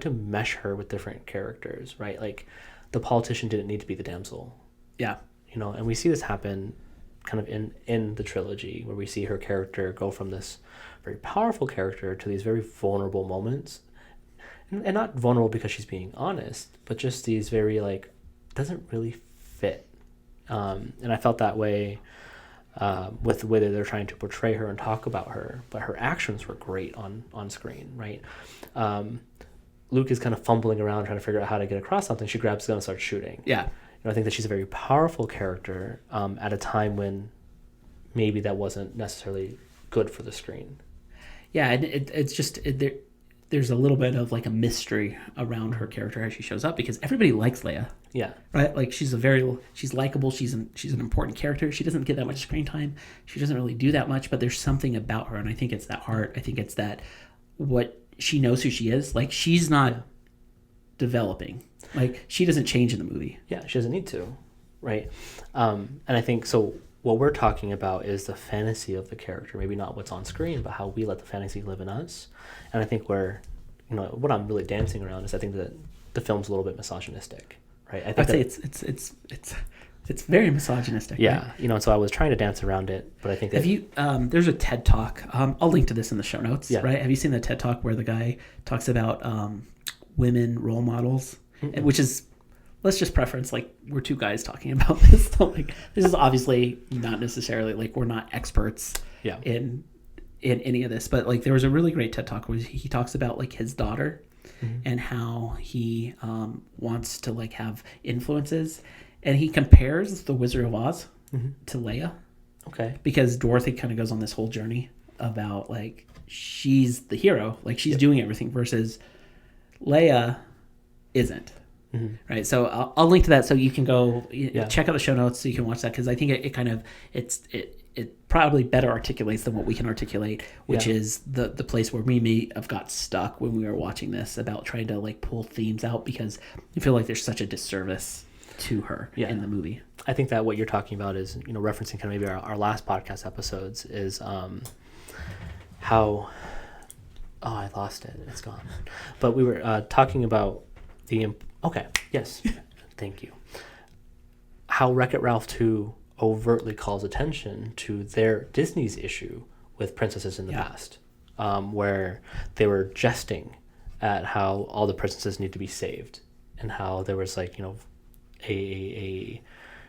to mesh her with different characters, right? The politician didn't need to be the damsel. Yeah. And we see this happen kind of in the trilogy where we see her character go from this very powerful character to these very vulnerable moments. And not vulnerable because she's being honest, but just these very, doesn't really fit. And I felt that way with the way that they're trying to portray her and talk about her, but her actions were great on screen, right? Luke is kind of fumbling around trying to figure out how to get across something. She grabs the gun and starts shooting. Yeah. I think that she's a very powerful character at a time when maybe that wasn't necessarily good for the screen. Yeah, and there's a little bit of like a mystery around her character as she shows up because everybody likes Leia. Yeah. Right? Like she's likable. She's an important character. She doesn't get that much screen time. She doesn't really do that much, but there's something about her, and I think it's that heart. I think it's that what she knows who she is. Like she's not developing. Like she doesn't change in the movie. Yeah, she doesn't need to, right? And I think so. What we're talking about is the fantasy of the character, maybe not what's on screen, but how we let the fantasy live in us. And I think what I'm really dancing around is I think that the film's a little bit misogynistic, right? I'd say it's very misogynistic. Yeah, right? And so I was trying to dance around it, but I think that there's a TED Talk. I'll link to this in the show notes. Yeah. Right? Have you seen the TED Talk where the guy talks about women role models, which is. Let's just preference, like, we're two guys talking about this. So, like, this is obviously not necessarily, like, we're not experts in any of this. But, like, there was a really great TED Talk where he talks about, like, his daughter and how he wants to, like, have influences. And he compares The Wizard of Oz to Leia. Okay. Because Dorothy kind of goes on this whole journey about, like, she's the hero. Like, she's doing everything versus Leia isn't. Right, so I'll link to that so you can go check out the show notes so you can watch that because I think it probably better articulates than what we can articulate, which is the place where we may have got stuck when we were watching this about trying to like pull themes out because I feel like there's such a disservice to her in the movie. I think that what you're talking about is referencing kind of maybe our last podcast episodes is how I lost it, it's gone, but we were talking about okay, yes, thank you. How Wreck-It Ralph 2 overtly calls attention to their Disney's issue with princesses in the past, where they were jesting at how all the princesses need to be saved, and how there was like a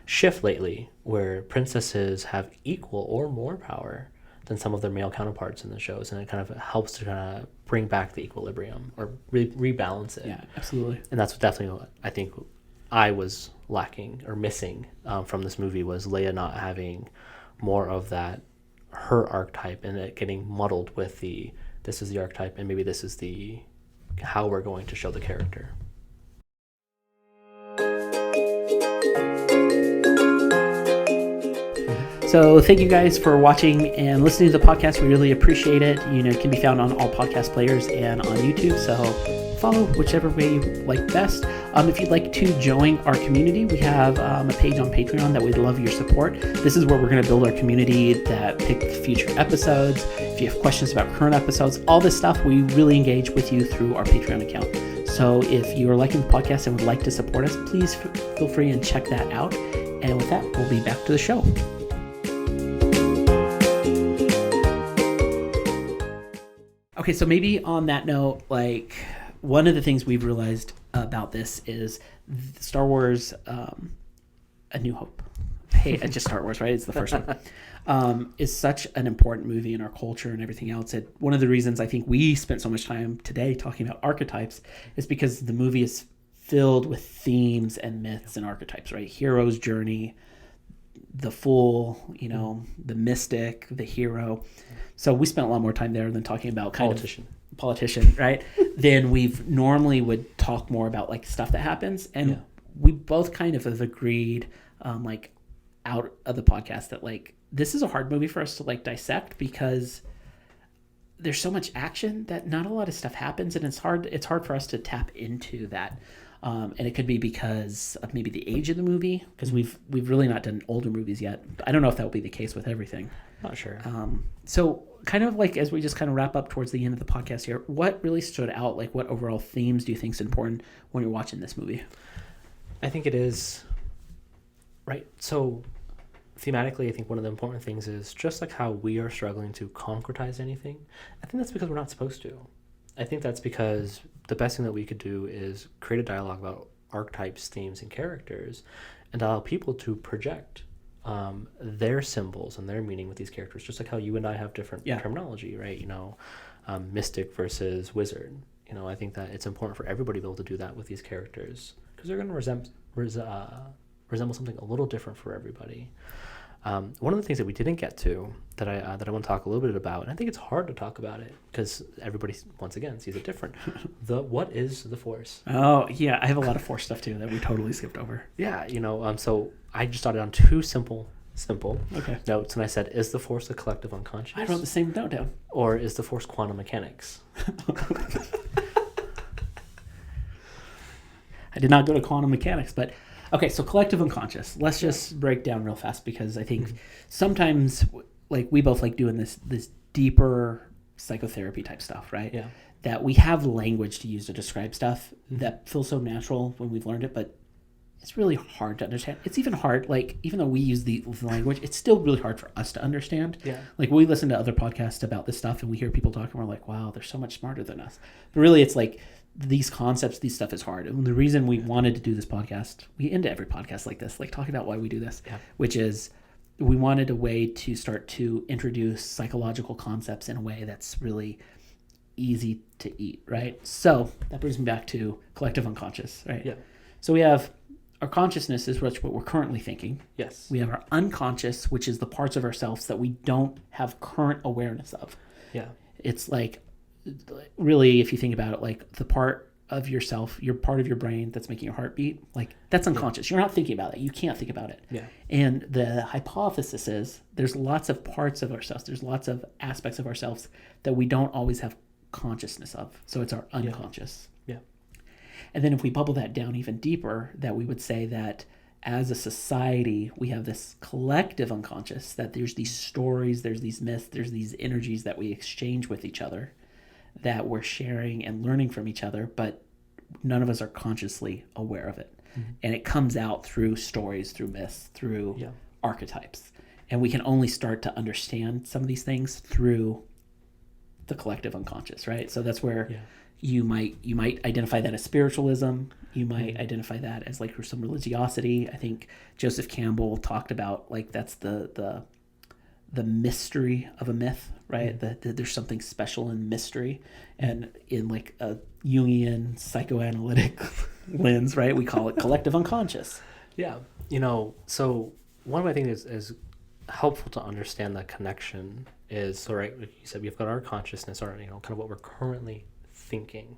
shift lately where princesses have equal or more power than some of their male counterparts in the shows, and it kind of helps to kind of bring back the equilibrium or rebalance it. Yeah, absolutely. And that's definitely what I think I was lacking or missing from this movie was Leia not having more of that her archetype and it getting muddled with this is the archetype and maybe this is how we're going to show the character. So thank you guys for watching and listening to the podcast. We really appreciate it. It can be found on all podcast players and on YouTube. So follow whichever way you like best. If you'd like to join our community, we have a page on Patreon that we'd love your support. This is where we're going to build our community that pick future episodes. If you have questions about current episodes, all this stuff, we really engage with you through our Patreon account. So if you are liking the podcast and would like to support us, please feel free and check that out. And with that, we'll be back to the show. Okay, so maybe on that note, like one of the things we've realized about this is Star Wars, A New Hope. Hey, just Star Wars, right? It's the first one. Is such an important movie in our culture and everything else. One of the reasons I think we spent so much time today talking about archetypes is because the movie is filled with themes and myths and archetypes, right? Hero's journey, the fool, the mystic, the hero. So we spent a lot more time there than talking about politician, right? Then we've normally would talk more about like stuff that happens. And we both kind of have agreed like out of the podcast that like this is a hard movie for us to like dissect because there's so much action that not a lot of stuff happens and it's hard for us to tap into that. And it could be because of maybe the age of the movie, because we've really not done older movies yet. I don't know if that will be the case with everything. Not sure. So kind of like as we just kind of wrap up towards the end of the podcast here, what really stood out? Like what overall themes do you think is important when you're watching this movie? I think it is, right? So thematically, I think one of the important things is just like how we are struggling to concretize anything. I think that's because we're not supposed to. I think that's because the best thing that we could do is create a dialogue about archetypes, themes, and characters and allow people to project their symbols and their meaning with these characters, just like how you and I have different terminology, right? Mystic versus wizard. I think that it's important for everybody to be able to do that with these characters because they're going to resemble something a little different for everybody. One of the things that we didn't get to that I want to talk a little bit about, and I think it's hard to talk about it because everybody, once again, sees it different. What is the Force? Oh, yeah. I have a lot of Force stuff, too, that we totally skipped over. Yeah, so I just started on two simple Okay. notes, and I said, is the Force the collective unconscious? I wrote the same note down. Or is the Force quantum mechanics? I did not go to quantum mechanics, but okay, so collective unconscious. Let's just break down real fast because I think sometimes like we both like doing this deeper psychotherapy type stuff, right? Yeah. That we have language to use to describe stuff that feels so natural when we've learned it, but it's really hard to understand. It's even hard, like, even though we use the language, it's still really hard for us to understand. Yeah. Like, we listen to other podcasts about this stuff, and we hear people talking, and we're like, wow, they're so much smarter than us. But really, it's like, these concepts, these stuff is hard. And the reason we wanted to do this podcast, we end every podcast like this, like, talking about why we do this, which is we wanted a way to start to introduce psychological concepts in a way that's really easy to eat, right? So that brings me back to collective unconscious, right? Yeah. So we have our consciousness is what we're currently thinking. Yes. We have our unconscious, which is the parts of ourselves that we don't have current awareness of. Yeah. It's like, really, if you think about it, like the part of yourself, your part of your brain that's making your heart beat, like that's unconscious. You're not thinking about it. You can't think about it. Yeah. And the hypothesis is there's lots of parts of ourselves. There's lots of aspects of ourselves that we don't always have consciousness of. So it's our unconscious. Yeah. And then if we bubble that down even deeper, that we would say that as a society, we have this collective unconscious, that there's these stories, there's these myths, there's these energies that we exchange with each other, that we're sharing and learning from each other, but none of us are consciously aware of it. Mm-hmm. And it comes out through stories, through myths, through archetypes. And we can only start to understand some of these things through the collective unconscious, right? So that's where you might identify that as spiritualism. You might identify that as like some religiosity. I think Joseph Campbell talked about like that's the mystery of a myth, right? That there's something special in mystery, and in like a Jungian psychoanalytic lens, right? We call it collective unconscious. Yeah. So one of my things is helpful to understand that connection is, so right, like you said, we've got our consciousness, or kind of what we're currently thinking,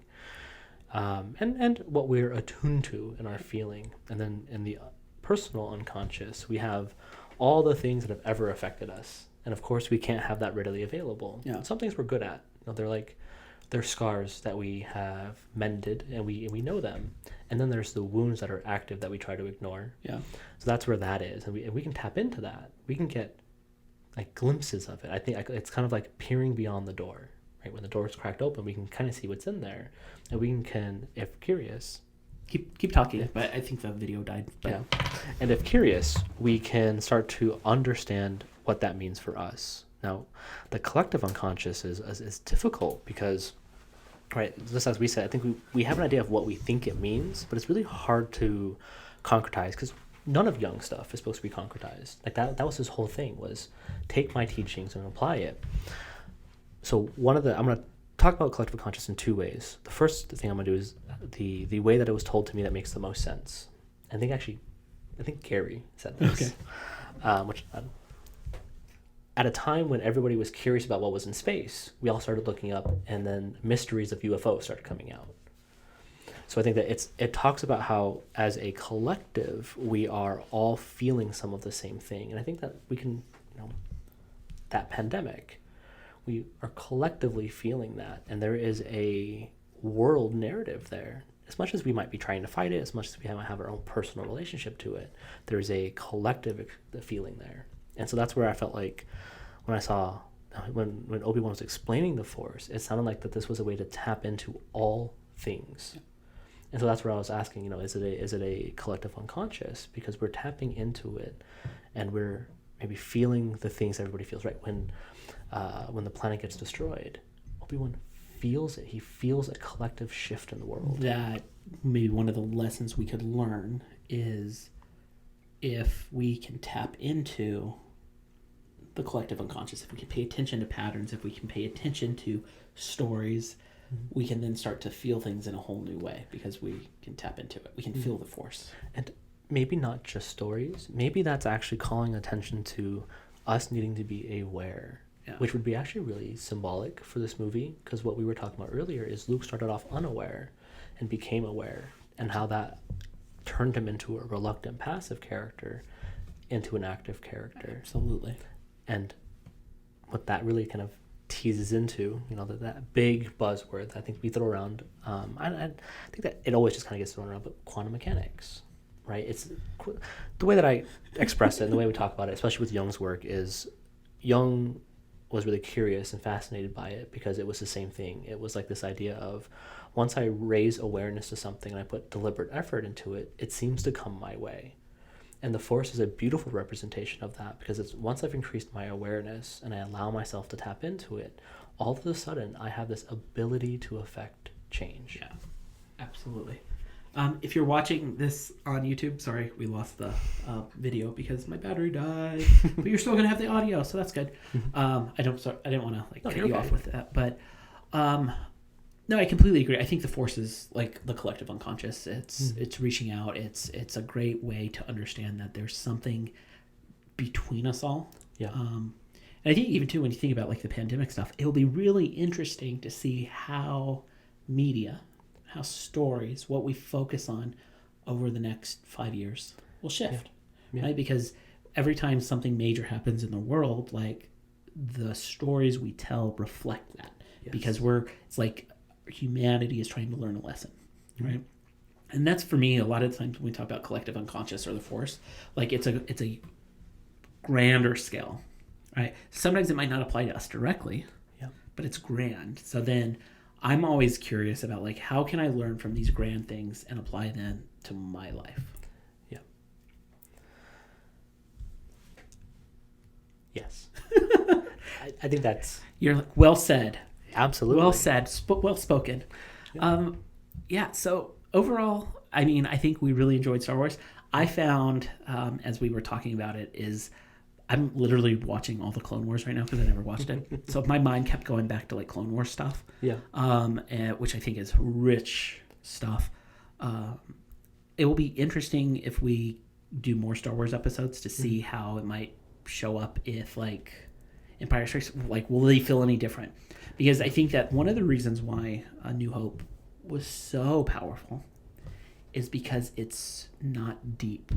and what we're attuned to in our feeling, and then in the personal unconscious, we have all the things that have ever affected us, and of course we can't have that readily available. Some things we're good at, they're scars that we have mended, and we know them, and then there's the wounds that are active that we try to ignore. So that's where that is, and we can tap into that. We can get like glimpses of it. I think it's kind of like peering beyond the door, right? When the door is cracked open, we can kind of see what's in there, and we can, if curious, keep talking. But I think the video died. But. And if curious, we can start to understand what that means for us. Now, the collective unconscious is difficult because, right, just as we said, I think we have an idea of what we think it means, but it's really hard to concretize because none of Jung's stuff is supposed to be concretized. Like that was his whole thing, was take my teachings and apply it. So I'm going to talk about collective consciousness in two ways. The first thing I'm going to do is the way that it was told to me that makes the most sense. I think Gary said this. Okay. Which at a time when everybody was curious about what was in space, we all started looking up, and then mysteries of UFOs started coming out. So I think that it talks about how, as a collective, we are all feeling some of the same thing. And I think that we can, that pandemic, we are collectively feeling that. And there is a world narrative there. As much as we might be trying to fight it, as much as we have our own personal relationship to it, there's a collective feeling there. And so that's where I felt like when I saw, when Obi One was explaining the Force, it sounded like that this was a way to tap into all things. And so that's where I was asking, is it a collective unconscious? Because we're tapping into it, and we're maybe feeling the things everybody feels, right? When the planet gets destroyed, Obi-Wan feels it. He feels a collective shift in the world. That maybe one of the lessons we could learn is if we can tap into the collective unconscious, if we can pay attention to patterns, if we can pay attention to stories, we can then start to feel things in a whole new way because we can tap into it. We can feel the Force. And maybe not just stories. Maybe that's actually calling attention to us needing to be aware, which would be actually really symbolic for this movie, because what we were talking about earlier is Luke started off unaware and became aware, and how that turned him into a reluctant passive character into an active character. Absolutely. And what that really kind of teases into, that big buzzword that I think we throw around, I think that it always just kind of gets thrown around, but quantum mechanics, right? It's the way that I express it and the way we talk about it, especially with Jung's work, is Jung was really curious and fascinated by it because it was the same thing. It was like this idea of, once I raise awareness to something and I put deliberate effort into it, it seems to come my way. And the Force is a beautiful representation of that, because it's once I've increased my awareness and I allow myself to tap into it, all of a sudden I have this ability to affect change. Yeah, absolutely. If you're watching this on YouTube, sorry, we lost the video because my battery died, but you're still gonna have the audio, so that's good. I didn't want to cut you off with that, but no, I completely agree. I think the Force is like the collective unconscious. It's reaching out. It's a great way to understand that there's something between us all. Yeah. And I think even too, when you think about like the pandemic stuff, it'll be really interesting to see how media, how stories, what we focus on over the next 5 years will shift, right? Because every time something major happens in the world, like the stories we tell reflect that. Yes. Because it's like humanity is trying to learn a lesson, right? And that's, for me, a lot of times when we talk about collective unconscious or the Force, like it's a grander scale, right? Sometimes it might not apply to us directly, but it's grand. So then I'm always curious about like, how can I learn from these grand things and apply them to my life? Yeah. Yes. I think that's... You're like, well said. Absolutely. Well said. Well spoken. Yeah. So overall, I mean, I think we really enjoyed Star Wars. I found, as we were talking about it, is I'm literally watching all the Clone Wars right now because I never watched it. So my mind kept going back to like Clone Wars stuff. Yeah. Which I think is rich stuff. It will be interesting if we do more Star Wars episodes to see how it might show up if like Empire Strikes, like, will they feel any different? Because I think that one of the reasons why A New Hope was so powerful is because it's not deep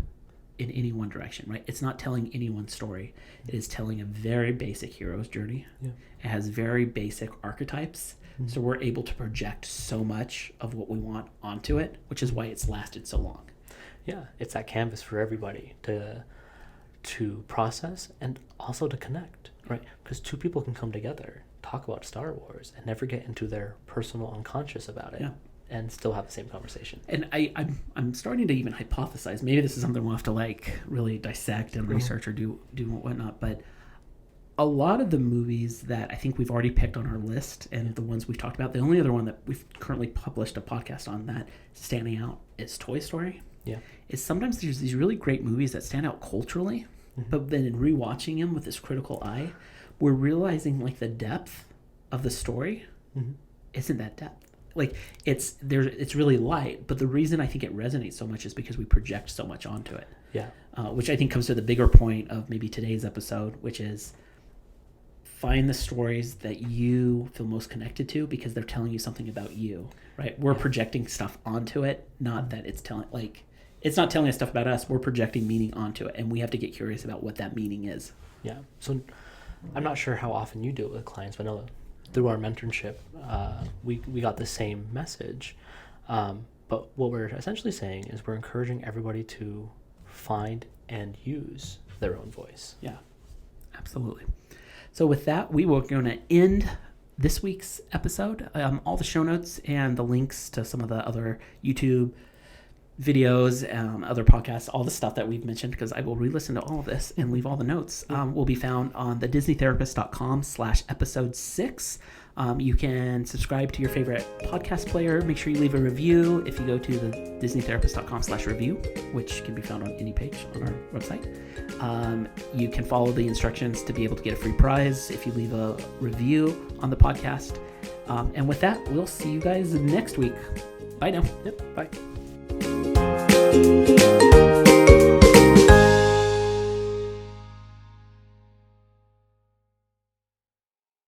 in any one direction, right? It's not telling anyone's story. It is telling a very basic hero's journey. Yeah. It has very basic archetypes. So we're able to project so much of what we want onto it, which is why it's lasted so long. Yeah, it's that canvas for everybody to process and also to connect, right? Because two people can come together, talk about Star Wars, and never get into their personal unconscious about it, and still have the same conversation. And I'm starting to even hypothesize. Maybe this is something we'll have to like really dissect and research or do whatnot. But a lot of the movies that I think we've already picked on our list and the ones we've talked about, the only other one that we've currently published a podcast on that is standing out is Toy Story. Yeah, is sometimes there's these really great movies that stand out culturally, but then in rewatching them with this critical eye, we're realizing like the depth of the story isn't that depth. Like it's really light, but the reason I think it resonates so much is because we project so much onto it. Yeah, which I think comes to the bigger point of maybe today's episode, which is find the stories that you feel most connected to because they're telling you something about you, right? We're projecting stuff onto it, not that it's not telling us stuff about us. We're projecting meaning onto it, and we have to get curious about what that meaning is. Yeah. So I'm not sure how often you do it with clients, but I know through our mentorship, we got the same message. But what we're essentially saying is we're encouraging everybody to find and use their own voice. Yeah, absolutely. So with that, we were going to end this week's episode. All the show notes and the links to some of the other YouTube videos, other podcasts, all the stuff that we've mentioned, because I will re-listen to all of this and leave all the notes, will be found on the disneytherapist.com/episode 6. You can subscribe to your favorite podcast player. Make sure you leave a review if you go to the disneytherapist.com/review, which can be found on any page on our website. You can follow the instructions to be able to get a free prize if you leave a review on the podcast. And with that, we'll see you guys next week. Bye now. Yep. Bye.